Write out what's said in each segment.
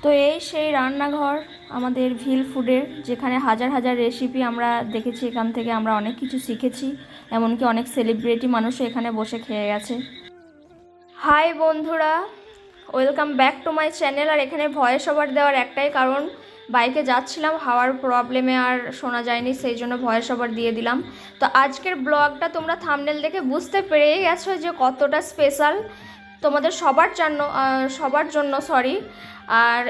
তো এই সেই রান্নাঘর আমাদের ভিল ফুডের, যেখানে হাজার হাজার রেসিপি আমরা দেখেছি। এখান থেকে আমরা অনেক কিছু শিখেছি, এমনকি অনেক সেলিব্রিটি মানুষও এখানে বসে খেয়ে গেছে। হাই বন্ধুরা, welcome back to my channel. আর এখানে ভয়েস ওভার দেওয়ার একটাই কারণ, বাইকে যাচ্ছিলাম, হাওয়ার প্রবলেমে আর শোনা যায়নি, সেই জন্য ভয়েস ওভার দিয়ে দিলাম। তো আজকের ব্লগটা তোমরা থাম্বনেল দেখে বুঝতে পেরেই গেছো যে কতটা স্পেশাল তোমাদের সবার জন্য সরি। আর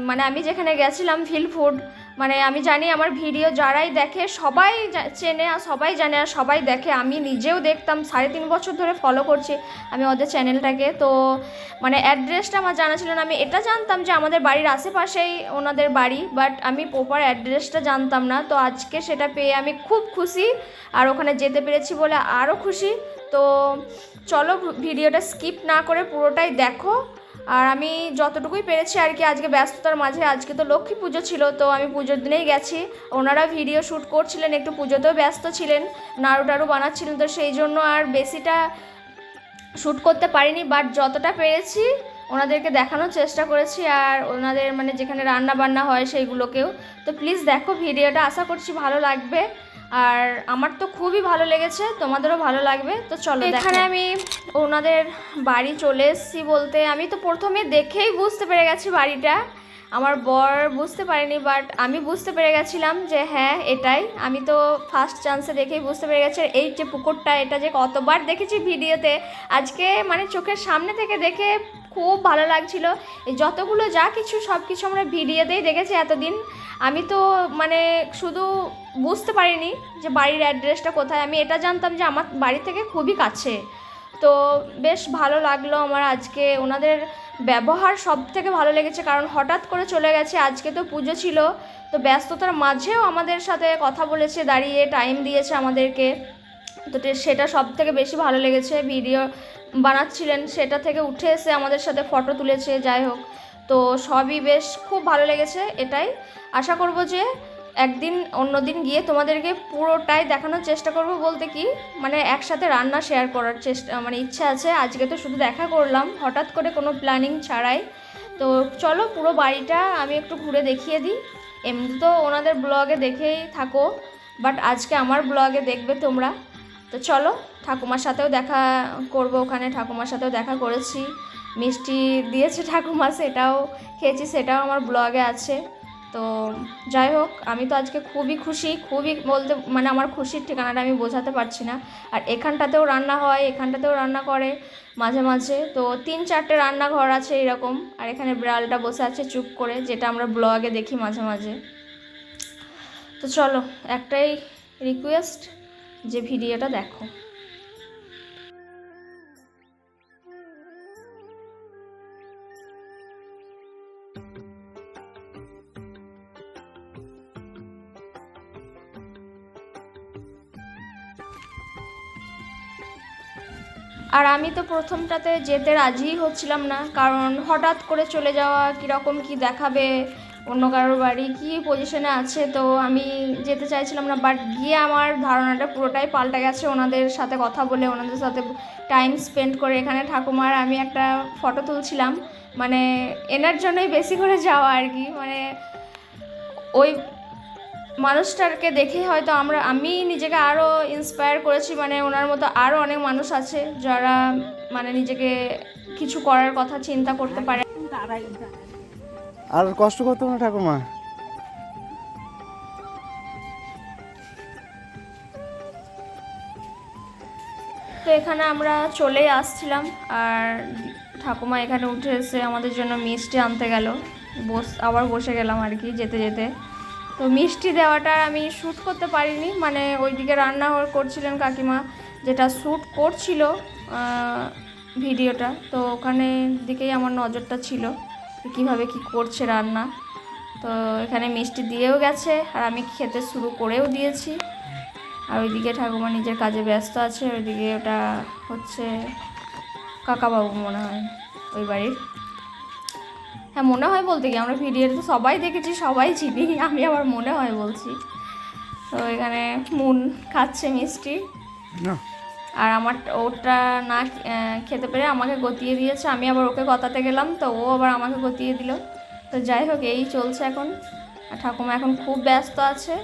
মানে আমি যেখানে গেছিলাম ভিল ফুড, মানে আমি জানি আমার ভিডিও যারাই দেখে সবাই চেনে আর সবাই জানে আর সবাই দেখে। আমি নিজেও দেখতাম, 3.5 বছর ধরে ফলো করছি আমি ওদের চ্যানেলটাকে। তো মানে অ্যাড্রেসটা আমার জানা ছিল না। আমি এটা জানতাম যে আমাদের বাড়ির আশেপাশেই ওনাদের বাড়ি, বাট আমি প্রপার অ্যাড্রেসটা জানতাম না। তো আজকে সেটা পেয়ে আমি খুব খুশি, আর ওখানে যেতে পেরেছি বলে আরও খুশি। তো চলো ভিডিওটা স্কিপ না করে পুরোটাই দেখো। আর আমি যতটুকুই পেরেছি আর কি, আজকে ব্যস্ততার মাঝে, আজকে তো লক্ষ্মী পুজো ছিল, তো আমি পুজোর দিনেই গেছি। ওনারা ভিডিও শ্যুট করছিলেন, একটু পুজোতেও ব্যস্ত ছিলেন, নাড়ু টাড়ু বানাচ্ছিলেন, তো সেই জন্য আর বেশিটা শ্যুট করতে পারিনি, বাট যতটা পেরেছি ওনাদেরকে দেখানোর চেষ্টা করেছি। আর ওনাদের মানে যেখানে রান্না বান্না হয় সেইগুলোকেও। তো প্লিজ দেখো ভিডিওটা, আশা করছি ভালো লাগবে। আর আমার তো খুবই ভালো লেগেছে, তোমাদেরও ভালো লাগবে। তো চলো, এখানে আমি ওনাদের বাড়ি চলে এসেছি। বলতে আমি তো প্রথমে দেখেই বুঝতে পেরে গেছি বাড়িটা, আমার বর বুঝতে পারেনি, বাট আমি বুঝতে পেরে গেছিলাম যে হ্যাঁ এটাই। আমি তো ফার্স্ট চান্সে দেখেই বুঝতে পেরে গেছি। এই যে পুকুরটা, এটা যে কতবার দেখেছি ভিডিওতে, আজকে মানে চোখের সামনে থেকে দেখে খুব ভালো লাগছিল। এই যতগুলো যা কিছু সব কিছু আমরা ভিডিওতেই দেখেছি এতদিন। আমি তো মানে শুধু বুঝতে পারিনি যে বাড়ির অ্যাড্রেসটা কোথায়, আমি এটা জানতাম যে আমার বাড়ি থেকে খুবই কাছে। তো বেশ ভালো লাগলো আমার আজকে। ওনাদের ব্যবহার সব থেকে ভালো লেগেছে, কারণ হঠাৎ করে চলে গেছে, আজকে তো পুজো ছিল, তো ব্যস্ততার মাঝেও আমাদের সাথে কথা বলেছে, দাঁড়িয়ে টাইম দিয়েছে আমাদেরকে। তো সেটা সব থেকে বেশি ভালো লেগেছে। ভিডিও বানাচ্ছিলেন, সেটা থেকে উঠে এসে আমাদের সাথে ফটো তুলেছে। যাই হোক, তো সবই বেশ খুব ভালো লেগেছে। এটাই আশা করব যে একদিন অন্যদিন গিয়ে তোমাদেরকে পুরোটাই দেখানোর চেষ্টা করব। বলতে কি মানে একসাথে রান্না শেয়ার করার চেষ্টা মানে ইচ্ছা আছে। আজকে তো শুধু দেখা করলাম হঠাৎ করে, কোনো প্ল্যানিং ছাড়াই। তো চলো পুরো বাড়িটা আমি একটু ঘুরে দেখিয়ে দিই। এমনি তো ওনাদের ব্লগে দেখেই থাকো, বাট আজকে আমার ব্লগে দেখবে তোমরা। তো চলো, ঠাকুমার সাথেও দেখা করব, ওখানে ঠাকুমার সাথেও দেখা করেছি, মিষ্টি দিয়েছে ঠাকুমা, সেটাও খেয়েছি, সেটাও আমার ব্লগে আছে। তো যাই হোক, আমি তো আজকে খুবই খুশি, খুবই বলতে মানে আমার খুশির ঠিকানাটা আমি বোঝাতে পারছি না। আর এখানটাতেও রান্না হয়, এখানটাতেও রান্না করে মাঝে মাঝে। তো 3-4টে রান্নাঘর আছে এরকম। আর এখানে বিড়ালটা বসে আছে চুপ করে, যেটা আমরা ব্লগে দেখি মাঝে মাঝে। তো চলো, একটাই রিকোয়েস্ট যে ভিডিওটা দেখো। আর আমি তো প্রথমটাতে যেতে রাজিই হচ্ছিলাম না, কারণ হঠাৎ করে চলে যাওয়া, কীরকম কি দেখাবে, অন্য কারোর বাড়ি কী পজিশনে আছে, তো আমি যেতে চাইছিলাম না। বাট গিয়ে আমার ধারণাটা পুরোটাই পাল্টে গেছে। ওনাদের সাথে কথা বলে, ওনাদের সাথে টাইম স্পেন্ড করে, এখানে ঠাকুমার আমি একটা ফটো তুলছিলাম, মানে এনার জন্যই বেশি করে যাওয়া আর কি। মানে ওই মানুষটাকে দেখে হয়তো আমি নিজেকে আরও ইন্সপায়ার করেছি। মানে ওনার মতো আরও অনেক মানুষ আছে যারা মানে নিজেকে কিছু করার কথা চিন্তা করতে পারে। আর কষ্ট করতো না ঠাকুমা। তো এখানে আমরা চলেই আসছিলাম, আর ঠাকুমা এখানে উঠে এসে আমাদের জন্য মিষ্টি আনতে গেল। আবার বসে গেলাম আর কি যেতে যেতে। তো মিষ্টি দেওয়াটা আমি শ্যুট করতে পারিনি, মানে ওইদিকে রান্না করছিলেন কাকিমা, যেটা শ্যুট করছিল ভিডিওটা। তো ওখানে দিকেই আমার নজরটা ছিল, কীভাবে কি করছে রান্না। তো এখানে মিষ্টি দিয়েও গেছে, আর আমি খেতে শুরু করেও দিয়েছি। আর ওইদিকে ঠাকুমা নিজের কাজে ব্যস্ত আছে। ওইদিকে ওটা হচ্ছে কাকাবাবু মনে হয় ওই বাড়ির। হ্যাঁ মনে হয় বলতে কি, আমরা ভিডিওতে তো সবাই দেখেছি, সবাই চিনি, আমি আবার মনে হয় বলছি। তো এখানে মুন খাচ্ছে মিষ্টি, আর আমার ওটা না খেতে পেরে আমাকে গতিয়ে দিয়েছে। আমি আবার ওকে গতাতে গেলাম, তো ও আবার আমাকে গতিয়ে দিল। তো যাই হোক, এই চলছে এখন। আর ঠাকুমা এখন খুব ব্যস্ত আছে,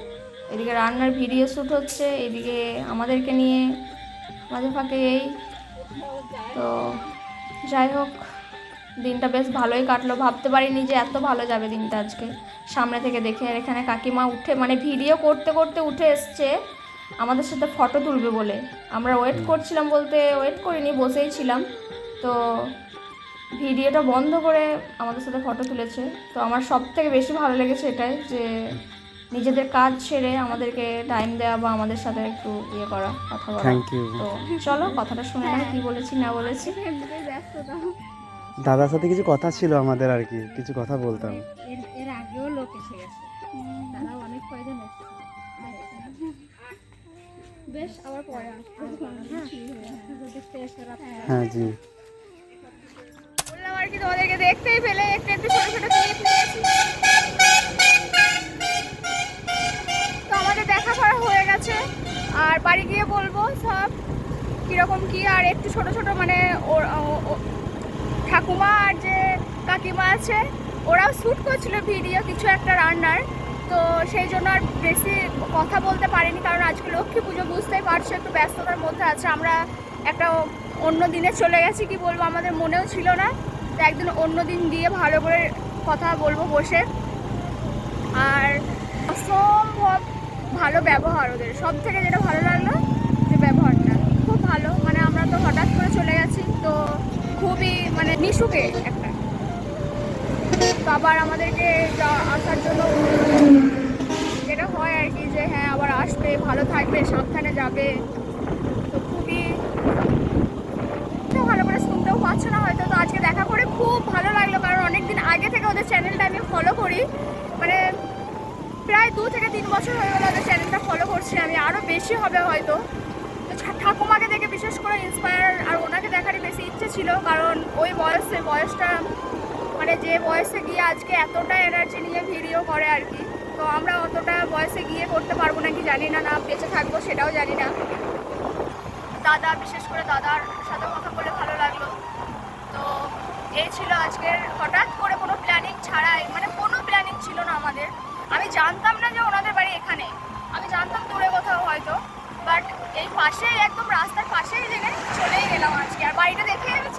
এদিকে রান্নার ভিডিও শ্যুট হচ্ছে, এদিকে আমাদেরকে নিয়ে মাঝে ফাঁকে এই। তো যাই হোক, দিনটা বেশ ভালোই কাটলো, ভাবতে পারিনি যে এত ভালো যাবে দিনটা আজকে সামনে থেকে দেখে। আর এখানে কাকিমা উঠে মানে ভিডিও করতে করতে উঠে এসছে আমাদের সাথে ফটো তুলবে বলে। আমরা ওয়েট করছিলাম, বলতে ওয়েট করিনি, বসেই ছিলাম। তো ভিডিওটা বন্ধ করে আমাদের সাথে ফটো তুলেছে। তো আমার সব থেকে বেশি ভালো লেগেছে এটাই, যে নিজেদের কাজ ছেড়ে আমাদেরকে টাইম দেওয়া বা আমাদের সাথে একটু ইয়ে করা, কথা বলা। তো চলো কথাটা শুনে নাও কি বলেছি না বলেছি। দাদার সাথে কিছু কথা ছিল আমাদের, আর কি কিছু কথা বলতাম। এর আগেও লোক এসে গেছে, তারা অনেক কয়জন এসেছে। বেশ, আবার পরে হ্যাঁ জি, বললাম আর কি, তোমাদেরকে দেখতেই পেলে একটু একটু ছোট ছোট ক্লিপ নিয়েছি। তো আমাদের দেখা করা হয়ে গেছে, আর বাড়ি গিয়ে বলবো সব কীরকম কী। আর একটু ছোট ছোট মানে ঠাকুমা আর যে কাকিমা আছে ওরাও শ্যুট করছিল ভিডিও কিছু একটা রান্নার। তো সেই জন্য আর বেশি কথা বলতে পারিনি, কারণ আজকে লক্ষ্মী পুজো, বুঝতেই পারছো একটু ব্যস্ততার মধ্যে আছে। আমরা একটা অন্য দিনে চলে গেছি, কি বলবো আমাদের মনেও ছিল না। তো একদিন অন্য দিন গিয়ে ভালো করে কথা বলবো বসে। আর অসম্ভব ভালো ব্যবহার ওদের, সব থেকে যেটা ভালো লাগলো যে ব্যবহারটা খুব ভালো। মানে আমরা তো হঠাৎ করে চলে গেছি, তো খুবই মানে মিশুকে একটা। তো আবার আমাদেরকে আসার জন্য যেটা হয় আর কি, যে হ্যাঁ আবার আসবে, ভালো থাকবে, সাবধানে যাবে। তো খুবই ভালো করে শুনতেও পাচ্ছ না হয়তো। তো আজকে দেখা করে খুব ভালো লাগলো, কারণ অনেকদিন আগে থেকে ওদের চ্যানেলটা আমি ফলো করি, মানে প্রায় 2 থেকে 3 বছর হয়ে গেল ওদের চ্যানেলটা ফলো করছি আমি, আরও বেশি হবে হয়তো। তো ঠাকুমাকে দেখে বিশেষ করে ইন্সপায়ার, আর ওনাকে দেখারই বেশি ইচ্ছে ছিল, কারণ ওই বয়সটা মানে যে বয়সে গিয়ে আজকে এতটা এনার্জি নিয়ে ভিডিও করে আর কি। তো আমরা অতটা বয়সে গিয়ে করতে পারবো নাকি জানি না, না বেঁচে থাকবো সেটাও জানি না। দাদা, বিশেষ করে দাদার সাথে কথা বলে ভালো লাগলো। তো এই ছিল আজকের, হঠাৎ করে কোনো প্ল্যানিং ছাড়াই, মানে কোনো প্ল্যানিং ছিল না আমাদের। আমি জানতাম না যে ওনাদের বাড়ি এখানে, আমি জানতাম দূরে কোথাও হয়তো, বাট এই পাশেই, একদম রাস্তার পাশেই জেনে চলেই গেলাম আজকে। আর বাড়িটা দেখে আমি